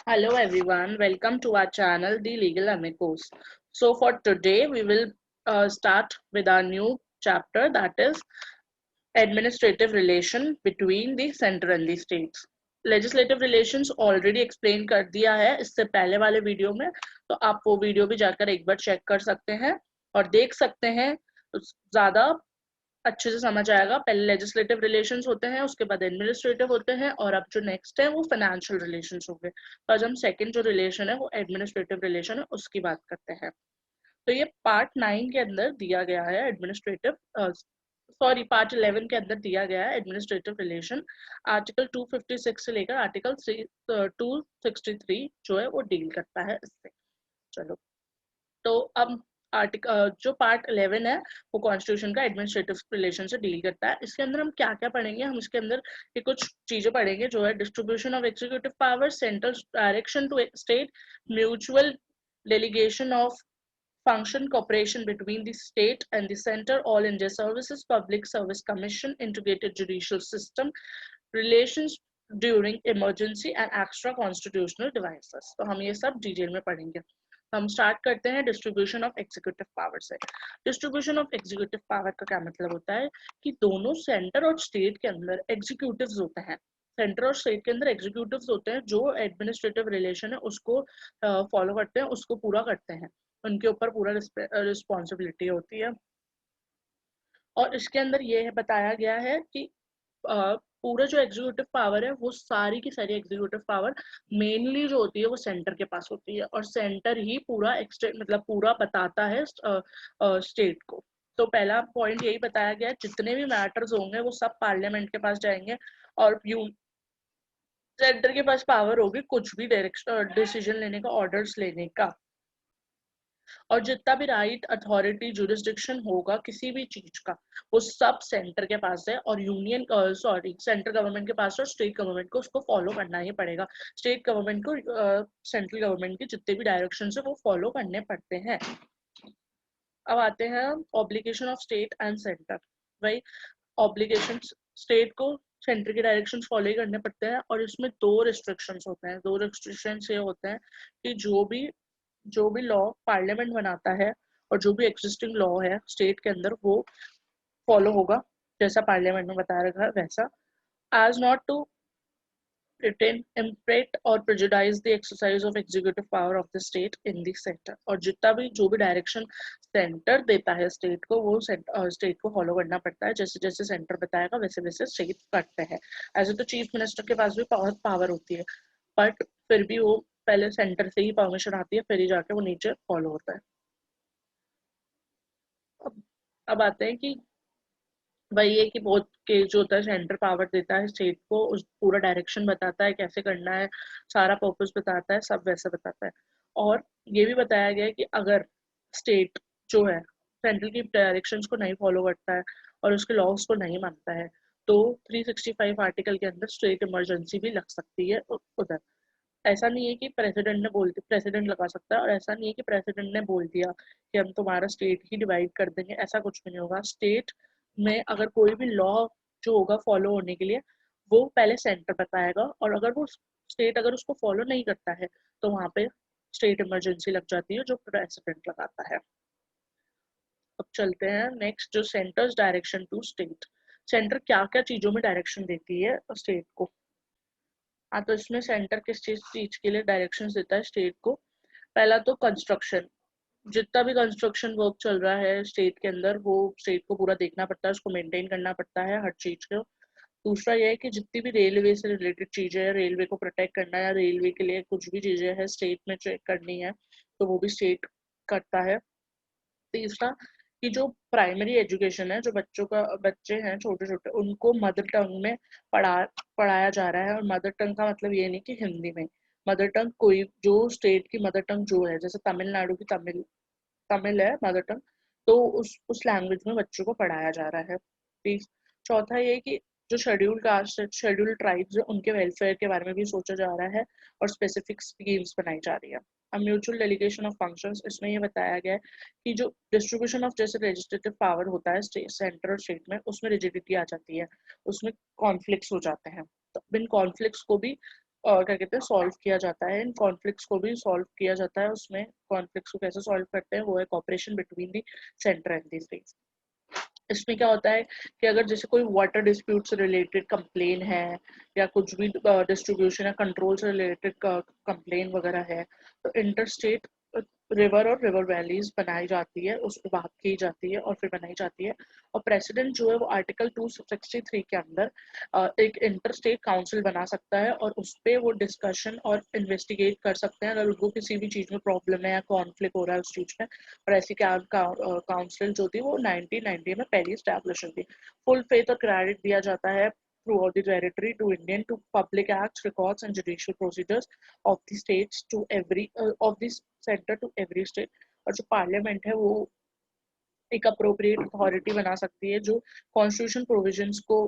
Hello everyone, welcome to our channel, The Legal Amicus. So for today, we will start with our new chapter, that is administrative relation between the center and the states. Legislative relations already explain कर दिया है इससे पहले वाले video में, तो आप वो वीडियो भी जाकर एक बार चेक कर सकते हैं और देख सकते हैं, ज्यादा अच्छे से समझ आएगा। पहले लेजिस्लेटिव रिलेशंस होते हैं, उसके बाद एडमिनिस्ट्रेटिव होते हैं, और अब जो नेक्स्ट है वो फाइनेंशियल रिलेशंस हो गए। तो आज हम सेकंड जो रिलेशन है वो एडमिनिस्ट्रेटिव रिलेशन है उसकी बात करते हैं। तो ये पार्ट 9 के अंदर दिया गया है पार्ट 11 के अंदर दिया गया है एडमिनिस्ट्रेटिव रिलेशन। आर्टिकल 256 से लेकर आर्टिकल 263 जो है वो डील करता है इससे। चलो, तो अब आर्टिकल जो पार्ट 11 है वो कॉन्स्टिट्यूशन का एडमिनिस्ट्रेटिव रिलेशन से डील करता है। इसके अंदर हम क्या क्या पढ़ेंगे, हम इसके अंदर ये कुछ चीजें पढ़ेंगे जो है distribution of executive power, central direction to state, mutual delegation of function cooperation between the state and the center, all India services, public service commission, integrated judicial system, relations during emergency and extra constitutional devices। तो हम ये सब detail में पढ़ेंगे। हम start करते हैं distribution of executive power से। डिस्ट्रीब्यूशन ऑफ एग्जीक्यूटिव पावर का क्या मतलब होता है कि दोनों सेंटर और स्टेट के अंदर एग्जीक्यूटिव्स होते हैं। सेंटर और स्टेट के अंदर एग्जीक्यूटिव्स होते हैं जो एडमिनिस्ट्रेटिव रिलेशन है उसको फॉलो करते हैं, उसको पूरा करते हैं, उनके ऊपर पूरा रिस्पॉन्सिबिलिटी होती है। और इसके अंदर ये बताया गया है कि पूरा जो एग्जीक्यूटिव पावर है वो सारी की सारी एग्जीक्यूटिव पावर मेनली जो होती है वो सेंटर के पास होती है, और सेंटर ही पूरा मतलब पूरा बताता है स्टेट को। तो पहला पॉइंट यही बताया गया है, जितने भी मैटर्स होंगे वो सब पार्लियामेंट के पास जाएंगे और सेंटर के पास पावर होगी कुछ भी डायरेक्शन डिसीजन लेने का, ऑर्डर्स लेने का। और जितना भी राइट, अथॉरिटी, जुरिस्डिक्शन होगा किसी भी चीज का वो सब सेंटर के पास है, और सेंट्रल गवर्नमेंट के पास है, और स्टेट गवर्नमेंट को उसको फॉलो करना ही पड़ेगा। स्टेट गवर्नमेंट को सेंट्रल गवर्नमेंट के जितने भी डायरेक्शन है वो फॉलो करने पड़ते हैं। अब आते हैं obligation of state and centre. भाई ऑब्लिगेशन स्टेट को सेंटर के डायरेक्शन फॉलो ही करने पड़ते हैं, और इसमें दो रिस्ट्रिक्शंस होते हैं। दो रिस्ट्रिक्शंस ये होते हैं कि जो भी लॉ पार्लियामेंट बनाता है और जो भी एग्जिस्टिंग लॉ है स्टेट के अंदर वो फॉलो होगा जैसा पार्लियामेंट में बताया रखा है वैसा, as not to impede or prejudice the exercise of executive power of the state in the center। और जितना भी जो भी डायरेक्शन सेंटर देता है स्टेट को वो स्टेट को फॉलो करना पड़ता है, जैसे जैसे सेंटर बताएगा वैसे वैसे स्टेट करते हैं। ऐसे तो चीफ मिनिस्टर के पास भी पावर होती है, बट फिर भी वो पहले सेंटर से ही परमिशन आती है, फिर ही जाके वो नीचे फॉलो होता है। अब आते हैं कि वही है कि बहुत के जो होता है सेंटर पावर देता है स्टेट को, उस पूरा डायरेक्शन बताता है कैसे करना है, सारा पर्पस बताता है, सब वैसा बताता है। और ये भी बताया गया है कि अगर स्टेट जो है सेंट्रल की डायरेक्शंस को नहीं फॉलो करता है और उसके लॉज को नहीं मानता है तो 365 आर्टिकल के अंदर स्टेट इमरजेंसी भी लग सकती है उधर। ऐसा नहीं है कि प्रेसिडेंट लगा सकता है, और ऐसा नहीं है कि प्रेसिडेंट ने बोल दिया कि हम तुम्हारा स्टेट ही डिवाइड कर देंगे, ऐसा कुछ भी नहीं होगा। स्टेट में अगर कोई भी लॉ जो होगा फॉलो होने के लिए वो पहले सेंटर बताएगा, और अगर वो स्टेट अगर उसको फॉलो नहीं करता है तो वहां पे स्टेट इमरजेंसी लग जाती है जो प्रेसिडेंट लगाता है। अब चलते हैं नेक्स्ट, जो centres direction to state. Centre क्या क्या चीजों में डायरेक्शन देती है स्टेट को। हाँ, तो इसमें सेंटर किस चीज के लिए डायरेक्शन देता है स्टेट को। पहला तो कंस्ट्रक्शन, जितना भी कंस्ट्रक्शन वर्क चल रहा है स्टेट के अंदर वो स्टेट को पूरा देखना पड़ता है, उसको मेंटेन करना पड़ता है हर चीज को। दूसरा यह है कि जितनी भी रेलवे से रिलेटेड चीजें हैं, रेलवे को प्रोटेक्ट करना है, रेलवे के लिए कुछ भी चीजें हैं स्टेट में चेक करनी है तो वो भी स्टेट करता है। तीसरा कि जो प्राइमरी एजुकेशन है, जो बच्चे हैं छोटे छोटे उनको मदर टंग में पढ़ाया जा रहा है। और मदर टंग का मतलब ये नहीं कि हिंदी में, मदर टंग कोई जो स्टेट की मदर टंग जो है, जैसे तमिलनाडु की तमिल है मदर टंग, तो उस लैंग्वेज में बच्चों को पढ़ाया जा रहा है। प्लीज। चौथा ये कि जो शेड्यूल कास्ट है, शेड्यूल ट्राइब्स है, उनके वेलफेयर के बारे में भी सोचा जा रहा है और स्पेसिफिक स्कीम्स बनाई जा रही है। अब म्यूचुअल डेलीगेशन ऑफ फंक्शंस, इसमें ये बताया गया है कि जो डिस्ट्रीब्यूशन ऑफ जैसे लेजिस्लेटिव पावर होता है सेंटर और स्टेट में, उसमें रिजिडिटी आ जाती है, उसमें कॉन्फ्लिक्ट्स हो जाते हैं। तो इन कॉन्फ्लिक्ट्स को भी क्या कहते हैं सॉल्व किया जाता है, इन कॉन्फ्लिक्ट्स को भी सॉल्व किया जाता है। उसमें कॉन्फ्लिक्ट्स को कैसे सॉल्व करते हैं वो है cooperation between the centre and the states. इसमें क्या होता है कि अगर जैसे कोई वाटर डिस्प्यूट से रिलेटेड कंप्लेन है या कुछ भी डिस्ट्रीब्यूशन या कंट्रोल से रिलेटेड कंप्लेन वगैरह है, तो इंटर स्टेट रिवर और रिवर वैलीज बनाई जाती है, उस पर बात की जाती है और फिर बनाई जाती है। और प्रेसिडेंट जो है वो आर्टिकल 263 के अंदर एक इंटर स्टेट काउंसिल बना सकता है और उस पर वो डिस्कशन और इन्वेस्टिगेट कर सकते हैं अगर उनको किसी भी चीज़ में प्रॉब्लम है या कॉन्फ्लिक्ट हो रहा है उस चीज़ में। और ऐसी काउंसिल जो थी वो 1990 में पहली स्टैब्लिश हुई थी। फुल फेथ और क्रेडिट दिया जाता है throughout the territory to Indian to public acts, records and judicial procedures of the states to every of the center to every state। और जो पार्लियामेंट है वो एक अप्रोप्रिएट अथॉरिटी बना सकती है जो कॉन्स्टिट्यूशन प्रोविजंस को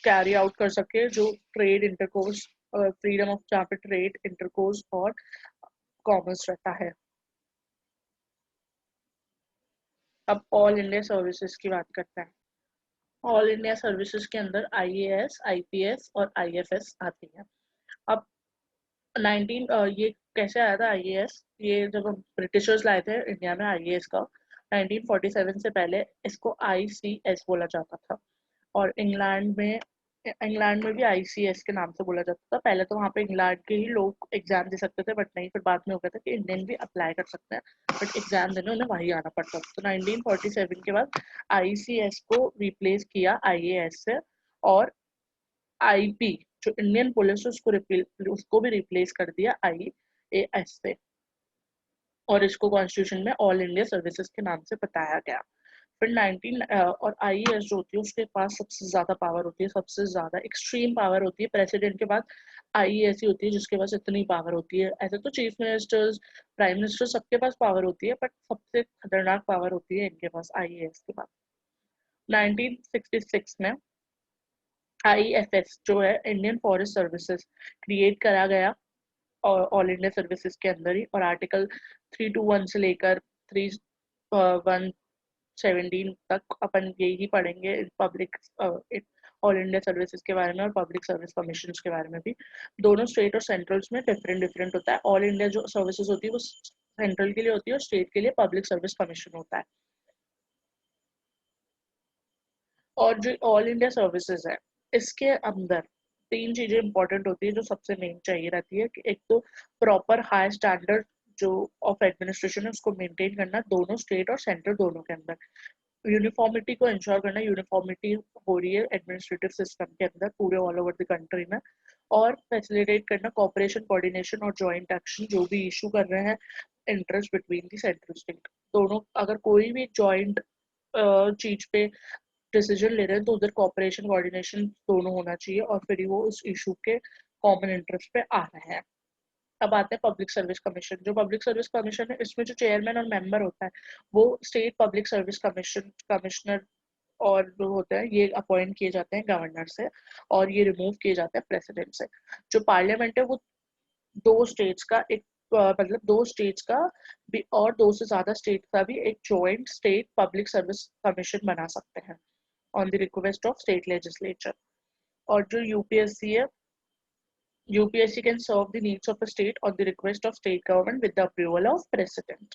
कैरी आउट कर सके, जो ट्रेड इंटरकोर्स, फ्रीडम ऑफ जहाँ पे ट्रेड इंटरकोर्स और कॉमर्स रहता है। अब ऑल इंडिया सर्विसेज की बात करते हैं। ऑल इंडिया सर्विसेज के अंदर आईएएस, आईपीएस और आईएफएस आती है। अब 19 ये कैसे आया था आईएएस, ये जब ब्रिटिशर्स लाए थे इंडिया में आईएएस का 1947 से पहले इसको आईसीएस बोला जाता था। और इंग्लैंड में भी आईसीएस के नाम से बोला जाता था। पहले तो वहाँ पे इंग्लैंड के ही लोग एग्जाम दे सकते थे, बट नहीं, फिर बाद में हो गया था कि इंडियन भी अप्लाई कर सकते हैं, बट एग्जाम देने उन्हें वही आना पड़ता था। तो 1947 के बाद आईसीएस को रिप्लेस किया आईएएस से, और आईपी जो इंडियन पुलिस उसको भी रिप्लेस कर दिया आईएएस से, और इसको कॉन्स्टिट्यूशन में ऑल इंडिया सर्विसेज के नाम से बताया गया। फिर 19 और आईएएस जो होती है उसके पास सबसे ज्यादा पावर होती है, सबसे ज्यादा एक्सट्रीम पावर होती है। प्रेसिडेंट के बाद आईएएस ही होती है जिसके पास इतनी पावर होती है। ऐसे तो चीफ मिनिस्टर्स, प्राइम मिनिस्टर सबके पास पावर होती है, बट सबसे खतरनाक पावर होती है इनके पास आईएएस के पास। 1966 में आईएफएस जो है इंडियन फॉरेस्ट सर्विसेज क्रिएट करा गया और ऑल इंडिया सर्विसेज के अंदर ही। और आर्टिकल 321 से लेकर 317 तक अपन यही पढ़ेंगे पब्लिक ऑल इंडिया सर्विसेज के बारे में और पब्लिक सर्विस कमीशन के बारे में भी। दोनों स्टेट और सेंट्रल्स में डिफरेंट डिफरेंट होता है। ऑल इंडिया जो सर्विसेज होती है वो सेंट्रल के लिए होती है और स्टेट के लिए पब्लिक सर्विस कमीशन होता है। और जो ऑल इंडिया सर्विसेज है इसके अंदर तीन चीजें इंपॉर्टेंट होती है जो सबसे मेन चाहिए रहती है कि एक तो प्रॉपर हाई स्टैंडर्ड जो ऑफ एडमिनिस्ट्रेशन है उसको मेंटेन करना दोनों स्टेट और सेंटर दोनों के अंदर, यूनिफॉर्मिटी को इंश्योर करना, यूनिफॉर्मिटी हो रही है एडमिनिस्ट्रेटिव सिस्टम के अंदर पूरे ऑल ओवर द कंट्री में, और फैसिलिटेट करना कॉपरेशन, कोऑर्डिनेशन और जॉइंट एक्शन जो भी इशू कर रहे हैं interest between the central state दोनों। अगर कोई भी जॉइंट चीज पे डिसीजन ले रहे हैं तो उधर कॉपरेशन कोऑर्डिनेशन दोनों होना चाहिए और फिर वो उस इशू के कॉमन इंटरेस्ट पे आ रहे हैं। अब आते हैं पब्लिक सर्विस कमीशन। जो पब्लिक सर्विस कमीशन है इसमें जो चेयरमैन और मेंबर होता है वो state public service commission commissioner और जो होते हैं ये अपॉइंट किए जाते हैं गवर्नर से और ये रिमूव किए जाते हैं प्रेसिडेंट से। जो पार्लियामेंट है वो दो स्टेट्स का एक मतलब दो स्टेट्स का भी और दो से ज्यादा स्टेट का भी एक joint state public service commission बना सकते हैं on the request of state legislature. और जो यूपीएससी है, UPSC can serve the needs of a state on the request of state government with the approval of president.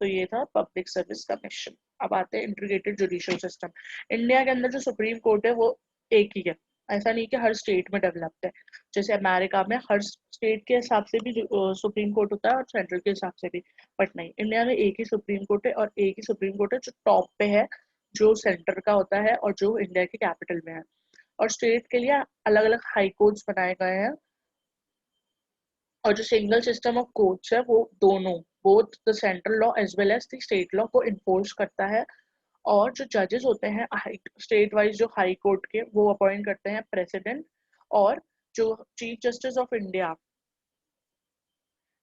तो ये था public service commission. अब आते हैं इंटीग्रेटेड जुडिशियल सिस्टम। इंडिया के अंदर जो सुप्रीम कोर्ट है वो एक ही है, ऐसा नहीं कि हर स्टेट में डेवलप्ड है। जैसे अमेरिका में हर स्टेट के हिसाब से भी सुप्रीम कोर्ट होता है और सेंट्रल के हिसाब से भी, बट नहीं, इंडिया में एक ही सुप्रीम कोर्ट है और एक ही सुप्रीम कोर्ट है जो टॉप पे है, जो सेंटर का होता है और जो इंडिया के कैपिटल में है। और स्टेट के लिए अलग अलग हाई कोर्ट्स बनाए गए हैं। और जो सिंगल सिस्टम ऑफ कोर्ट्स है वो दोनों both the central law as well as the state law को इन्फोर्स करता है। और जो जजेस होते हैं स्टेट वाइज जो हाई कोर्ट के वो अपॉइंट करते हैं प्रेसिडेंट, और जो chief justice of India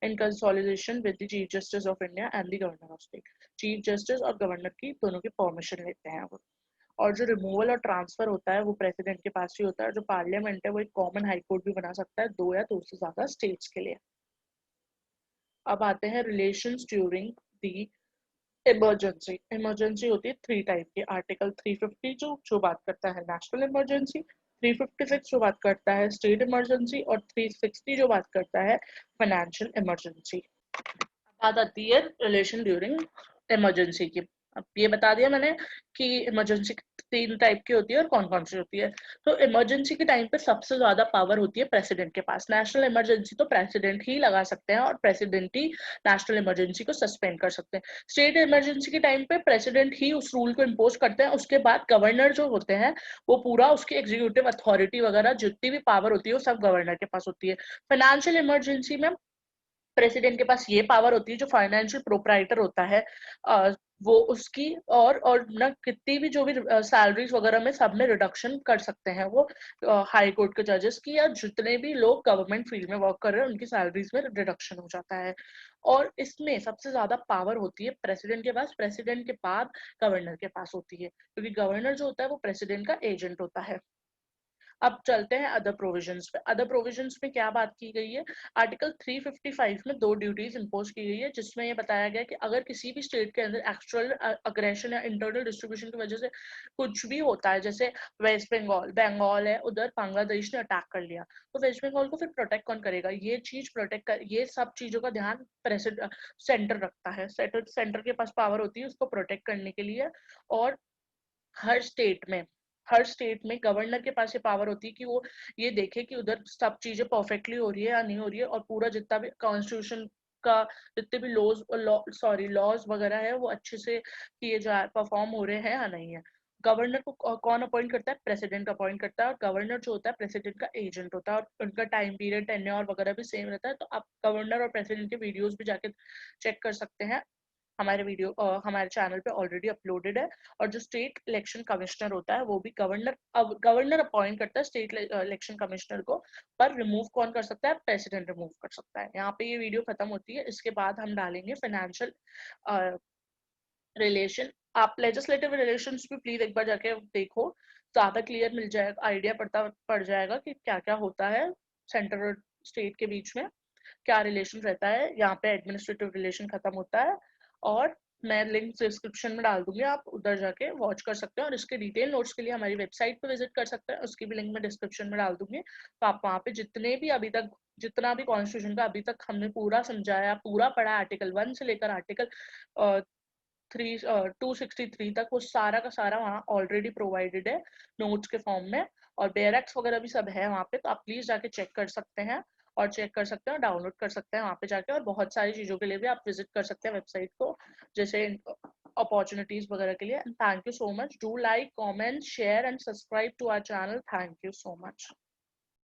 in consolidation with the chief justice of India and the governor of state, chief justice और गवर्नर की दोनों की परमिशन लेते हैं वो। और जो रिमूवल और ट्रांसफर होता है वो प्रेसिडेंट के पास ही होता है। जो पार्लियामेंट है वो एक कॉमन हाई कोर्ट भी बना सकता है दो या दो से ज्यादा स्टेट्स के लिए। अब आते हैं relations during the emergency. Emergency होती है थ्री टाइप की। आर्टिकल 350 जो बात करता है नेशनल इमरजेंसी, 356 जो बात करता है स्टेट इमरजेंसी और 360 जो बात करता है फाइनेंशियल इमरजेंसी। बात आती है रिलेशन ड्यूरिंग इमरजेंसी की। अब ये बता दिया मैंने कि इमरजेंसी 3 टाइप की होती है और कौन कौन सी होती है। तो इमरजेंसी के टाइम पे सबसे ज्यादा पावर होती है प्रेसिडेंट के पास। नेशनल इमरजेंसी तो प्रेसिडेंट ही लगा सकते हैं और प्रेसिडेंट ही नेशनल इमरजेंसी को सस्पेंड कर सकते हैं। स्टेट इमरजेंसी के टाइम पे प्रेसिडेंट ही उस रूल को इम्पोज करते हैं, उसके बाद गवर्नर जो होते हैं वो पूरा उसकी एग्जीक्यूटिव अथॉरिटी वगैरह जितनी भी पावर होती है वो सब गवर्नर के पास होती है। फाइनेंशियल इमरजेंसी में प्रेसिडेंट के पास ये पावर होती है, जो फाइनेंशियल प्रोप्राइटर होता है वो उसकी और ना कितनी भी जो भी सैलरीज वगैरह में सब में रिडक्शन कर सकते हैं वो हाई कोर्ट के जजेस की, या जितने भी लोग गवर्नमेंट फील्ड में वर्क कर रहे हैं उनकी सैलरीज में रिडक्शन हो जाता है। और इसमें सबसे ज्यादा पावर होती है प्रेसिडेंट के पास, प्रेसिडेंट के बाद गवर्नर के पास होती है, क्योंकि गवर्नर जो होता है वो प्रेसिडेंट का एजेंट होता है। अब चलते हैं अदर प्रोविजंस पे। अदर प्रोविजंस में क्या बात की गई है, आर्टिकल 355 में 2 ड्यूटीज इंपोज की गई है, जिसमें ये बताया गया कि अगर किसी भी स्टेट के अंदर एक्चुअल अग्रेशन या इंटरनल डिस्ट्रीब्यूशन की वजह से कुछ भी होता है, जैसे वेस्ट बंगाल बंगाल है उधर बांग्लादेश ने अटैक कर लिया, तो वेस्ट बंगाल को फिर प्रोटेक्ट कौन करेगा, ये चीज प्रोटेक्ट कर, ये सब चीजों का ध्यान प्रेसिडेंट सेंटर रखता है। सेंटर के पास पावर होती है उसको प्रोटेक्ट करने के लिए। और हर स्टेट में हर स्टेट में गवर्नर के पास ये पावर होती है कि वो ये देखे कि उधर सब चीजें परफेक्टली हो रही है या नहीं हो रही है, और पूरा जितना भी कॉन्स्टिट्यूशन का जितने भी लॉज वगैरह है वो अच्छे से किए जा परफॉर्म हो रहे हैं या नहीं है। गवर्नर को कौन अपॉइंट करता है, प्रेसिडेंट अपॉइंट करता है, और गवर्नर जो होता है प्रेसिडेंट का एजेंट होता है, और उनका टाइम पीरियड टेन्योर वगैरह भी सेम रहता है। तो आप गवर्नर और प्रेसिडेंट के वीडियोस भी जाके चेक कर सकते हैं, हमारे वीडियो हमारे चैनल पे ऑलरेडी अपलोडेड है। और जो स्टेट इलेक्शन कमिश्नर होता है वो भी गवर्नर अपॉइंट करता है स्टेट इलेक्शन कमिश्नर को, पर रिमूव कौन कर सकता है, प्रेसिडेंट रिमूव कर सकता है। यहाँ पे ये वीडियो खत्म होती है, इसके बाद हम डालेंगे फाइनेंशियल रिलेशन। आप लेजिस्लेटिव रिलेशंस भी प्लीज एक बार जाके देखो, ज्यादा क्लियर मिल जाएगा, आइडिया पड़ जाएगा कि क्या क्या होता है सेंटर और स्टेट के बीच में, क्या रिलेशन रहता है। यहाँ पे एडमिनिस्ट्रेटिव रिलेशन खत्म होता है। और मैं लिंक डिस्क्रिप्शन में डाल दूंगी, आप उधर जाके वॉच कर सकते हैं, और इसके डिटेल नोट्स के लिए हमारी वेबसाइट पे विजिट कर सकते हैं, उसकी भी लिंक मैं डिस्क्रिप्शन में डाल दूंगी। तो आप वहाँ पे जितना भी कॉन्स्टिट्यूशन का अभी तक हमने पूरा समझाया, पूरा पढ़ा, आर्टिकल 1 से लेकर आर्टिकल 263 तक, वो सारा का सारा वहाँ ऑलरेडी प्रोवाइडेड है नोट्स के फॉर्म में, और बेयरक्स वगैरह भी सब है वहाँ पे, तो आप प्लीज जाके चेक कर सकते हैं, और चेक कर सकते हैं और डाउनलोड कर सकते हैं वहाँ पे जाके। और बहुत सारी चीजों के लिए भी आप विजिट कर सकते हैं वेबसाइट को, जैसे अपॉर्चुनिटीज वगैरह के लिए। Thank you so much, do like comment share and subscribe to our channel. Thank you so much.